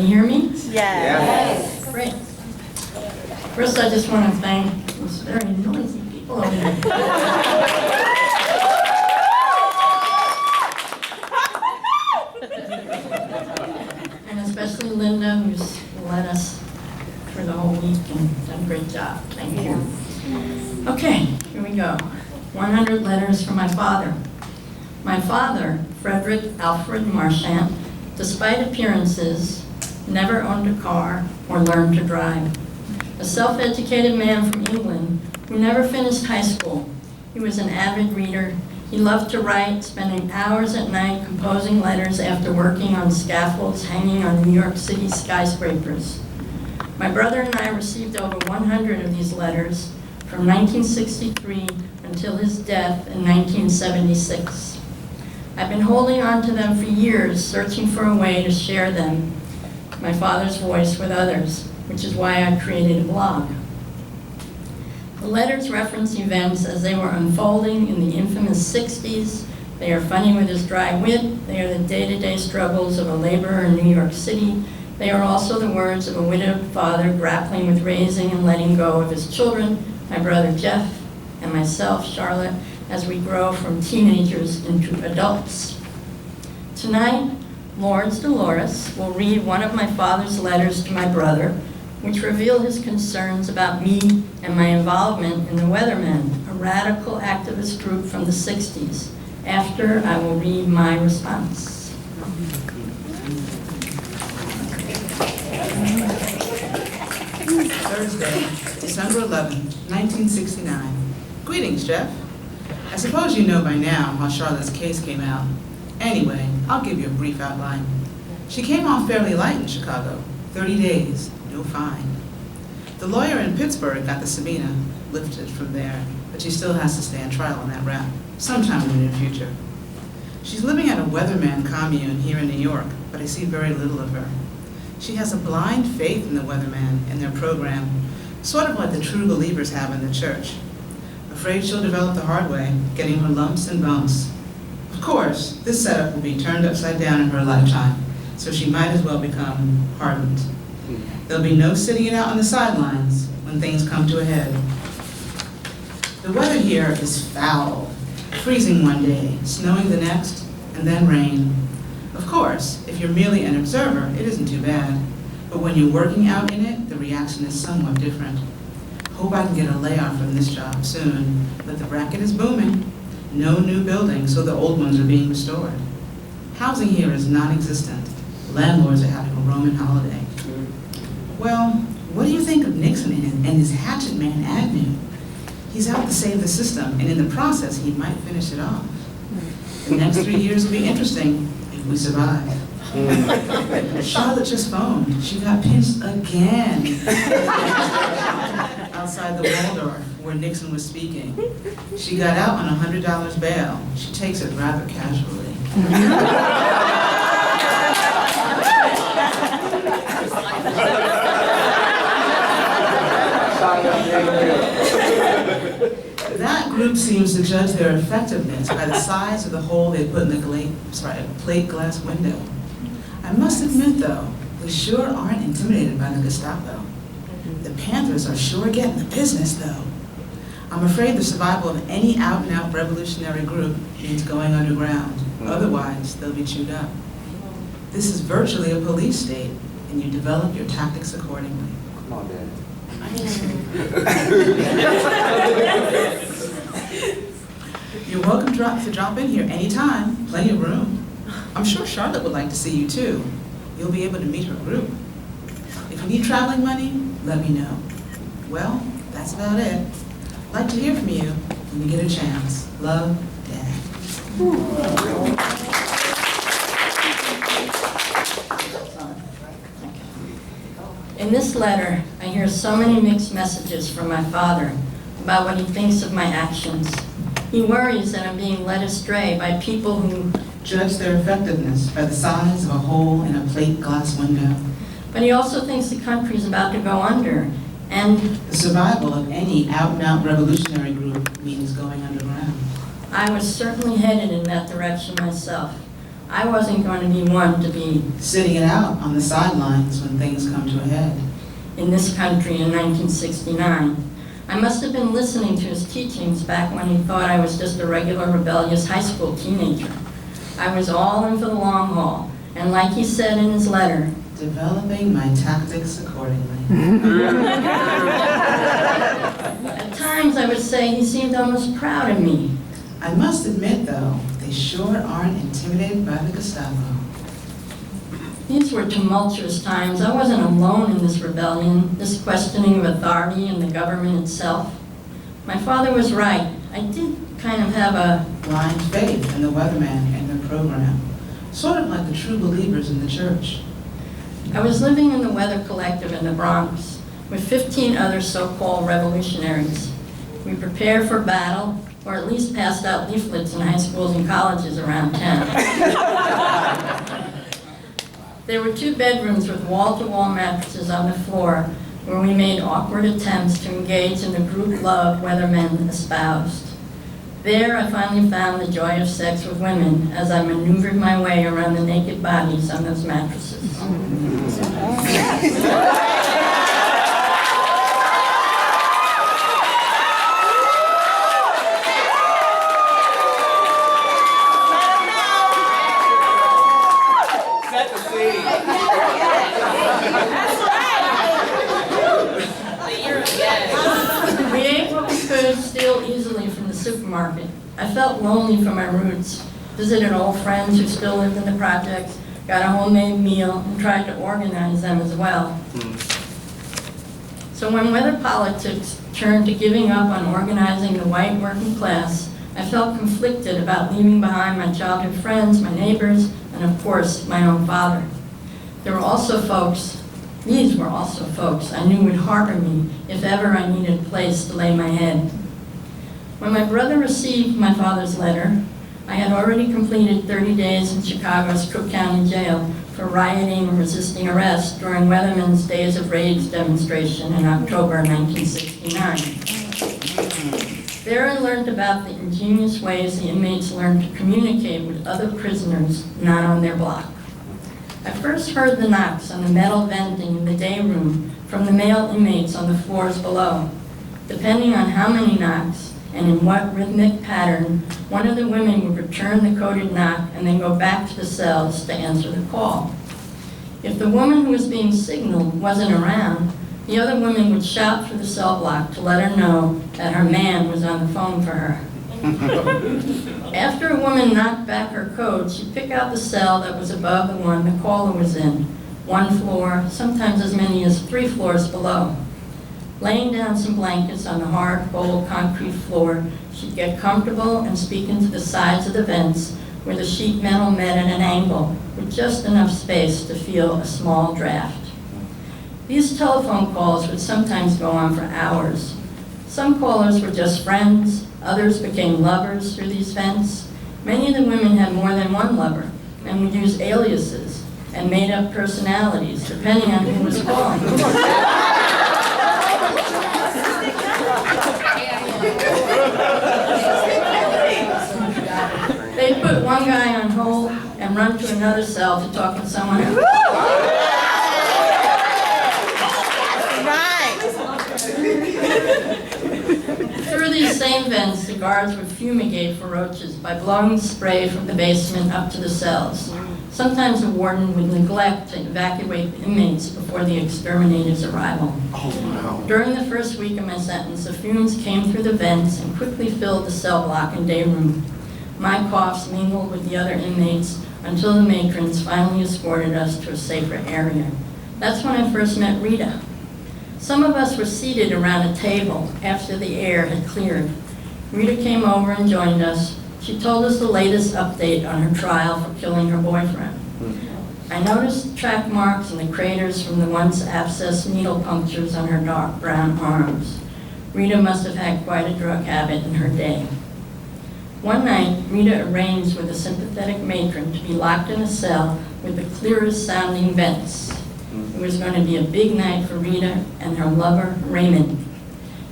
you hear me? Yes. Great. First, I just want to thank these very noisy people over here. And especially Linda, who's led us for the whole week and done a great job. Thank you. Okay, here we go. 100 letters from my father. My father, Frederick Alfred Marchant, despite appearances, never owned a car or learned to drive. A self-educated man from England who never finished high school. He was an avid reader. He loved to write, spending hours at night composing letters after working on scaffolds hanging on New York City skyscrapers. My brother and I received over 100 of these letters from 1963 until his death in 1976. I've been holding on to them for years, searching for a way to share them, my father's voice, with others, which is why I created a blog. The letters reference events as they were unfolding in the infamous 60s. They are funny with his dry wit. They are the day-to-day struggles of a laborer in New York City. They are also the words of a widowed father grappling with raising and letting go of his children, my brother Jeff, and myself, Charlotte, as we grow from teenagers into adults. Tonight, Lawrence Dolores will read one of my father's letters to my brother, which reveal his concerns about me and my involvement in the Weathermen, a radical activist group from the 60s. After, I will read my response. Thursday, December 11, 1969. Greetings, Jeff. I suppose you know by now how Charlotte's case came out. Anyway, I'll give you a brief outline. She came off fairly light in Chicago, 30 days, no fine. The lawyer in Pittsburgh got the subpoena lifted from there, but she still has to stand trial on that rap, sometime in the near future. She's living at a Weatherman commune here in New York, but I see very little of her. She has a blind faith in the Weatherman and their program, sort of like the true believers have in the church. Afraid she'll develop the hard way, getting her lumps and bumps. Of course, this setup will be turned upside down in her lifetime, so she might as well become hardened. There'll be no sitting it out on the sidelines when things come to a head. The weather here is foul. Freezing one day, snowing the next, and then rain. Of course, if you're merely an observer, it isn't too bad. But when you're working out in it, the reaction is somewhat different. Hope I can get a layoff from this job soon, but the racket is booming. No new buildings, so the old ones are being restored. Housing here is non-existent. Landlords are having a Roman holiday. Well, what do you think of Nixon and his hatchet man Agnew? He's out to save the system, and in the process, he might finish it off. The next 3 years will be interesting if we survive. Charlotte just phoned. She got pinched again outside the Waldorf where Nixon was speaking. She got out on $100 bail. She takes it rather casually. That group seems to judge their effectiveness by the size of the hole they put in the plate glass window. I must admit, though, they sure aren't intimidated by the Gestapo. The Panthers are sure getting the business, though. I'm afraid the survival of any out-and-out revolutionary group means going underground. Otherwise, they'll be chewed up. This is virtually a police state, and you develop your tactics accordingly. Come on, Dad. You're welcome to drop in here anytime. Plenty of room. I'm sure Charlotte would like to see you too. You'll be able to meet her group. If you need traveling money, let me know. Well, that's about it. I'd like to hear from you when you get a chance. Love, Dad. In this letter, I hear so many mixed messages from my father about what he thinks of my actions. He worries that I'm being led astray by people who Judge their effectiveness by the size of a hole in a plate glass window. But he also thinks the country's about to go under, and The survival of any out-and-out revolutionary group means going underground. I was certainly headed in that direction myself. I wasn't going to be one to be sitting it out on the sidelines when things come to a head. in this country in 1969. I must have been listening to his teachings back when he thought I was just a regular rebellious high school teenager. I was all in for the long haul, and like he said in his letter, developing my tactics accordingly. At times I would say he seemed almost proud of me. I must admit, though, they sure aren't intimidated by the Gestapo. These were tumultuous times. I wasn't alone in this rebellion, this questioning of authority and the government itself. My father was right. I did kind of have a blind faith in the weatherman and their program, sort of like the true believers in the church. I was living in the Weather Collective in the Bronx with 15 other so-called revolutionaries. We prepared for battle, or at least passed out leaflets in high schools and colleges around town. There were 2 bedrooms with wall-to-wall mattresses on the floor where we made awkward attempts to engage in the group love weathermen espoused. There I finally found the joy of sex with women as I maneuvered my way around the naked bodies on those mattresses. We ate what we could steal easily from the supermarket. I felt lonely from my roots, visited old friends who still lived in the projects, got a homemade meal, and tried to organize them as well. So when weather politics turned to giving up on organizing the white working class, I felt conflicted about leaving behind my childhood friends, my neighbors, and of course, my own father. These were also folks I knew would harbor me if ever I needed a place to lay my head. When my brother received my father's letter, I had already completed 30 days in Chicago's Cook County Jail for rioting and resisting arrest during Weathermen's Days of Rage demonstration in October 1969. There I learned about the ingenious ways the inmates learned to communicate with other prisoners not on their block. I first heard the knocks on the metal venting in the day room from the male inmates on the floors below. Depending on how many knocks and in what rhythmic pattern, one of the women would return the coded knock and then go back to the cells to answer the call. If the woman who was being signaled wasn't around, the other woman would shout through the cell block to let her know that her man was on the phone for her. After a woman knocked back her code, she'd pick out the cell that was above the one the caller was in, 1 floor, sometimes as many as 3 floors below. Laying down some blankets on the hard, cold concrete floor, she'd get comfortable and speak into the sides of the vents where the sheet metal met at an angle with just enough space to feel a small draft. These telephone calls would sometimes go on for hours. Some callers were just friends, others became lovers through these vents. Many of the women had more than one lover and would use aliases and made up personalities depending on who was calling. They'd put one guy on hold and run to another cell to talk to someone else. Through these same vents, the guards would fumigate for roaches by blowing spray from the basement up to the cells. Sometimes the warden would neglect to evacuate the inmates before the exterminators' arrival. During the first week of my sentence, the fumes came through the vents and quickly filled the cell block and day room. My coughs mingled with the other inmates until the matrons finally escorted us to a safer area. That's when I first met Rita. Some of us were seated around a table after the air had cleared. Rita came over and joined us. She told us the latest update on her trial for killing her boyfriend. I noticed track marks and the craters from the once abscessed needle punctures on her dark brown arms. Rita must have had quite a drug habit in her day. One night, Rita arranged with a sympathetic matron to be locked in a cell with the clearest sounding vents. It was going to be a big night for Rita and her lover, Raymond.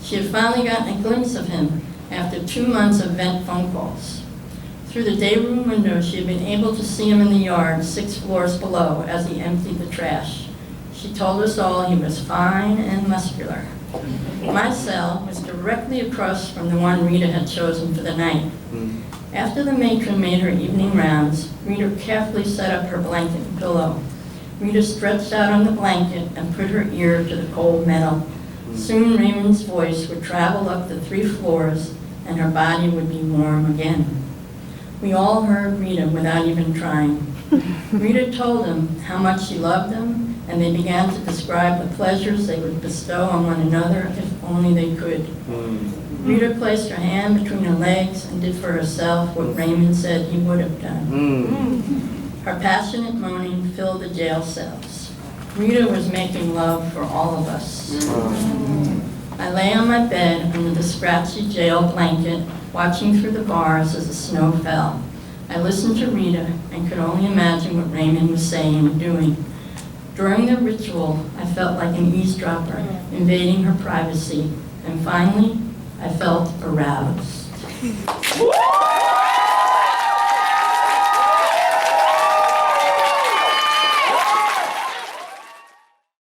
She had finally gotten a glimpse of him after 2 months of vent phone calls. Through the day room window, she had been able to see him in the yard 6 floors below as he emptied the trash. She told us all he was fine and muscular. My cell was directly across from the one Rita had chosen for the night. After the matron made her evening rounds, Rita carefully set up her blanket and pillow. Rita stretched out on the blanket and put her ear to the cold metal. Soon Raymond's voice would travel up the 3 floors and her body would be warm again. We all heard Rita without even trying. Rita told him how much she loved him, and they began to describe the pleasures they would bestow on one another if only they could. Rita placed her hand between her legs and did for herself what Raymond said he would have done. Her passionate moaning filled the jail cells. Rita was making love for all of us. I lay on my bed under the scratchy jail blanket, watching through the bars as the snow fell. I listened to Rita and could only imagine what Raymond was saying and doing. During the ritual, I felt like an eavesdropper, invading her privacy, and finally, I felt aroused.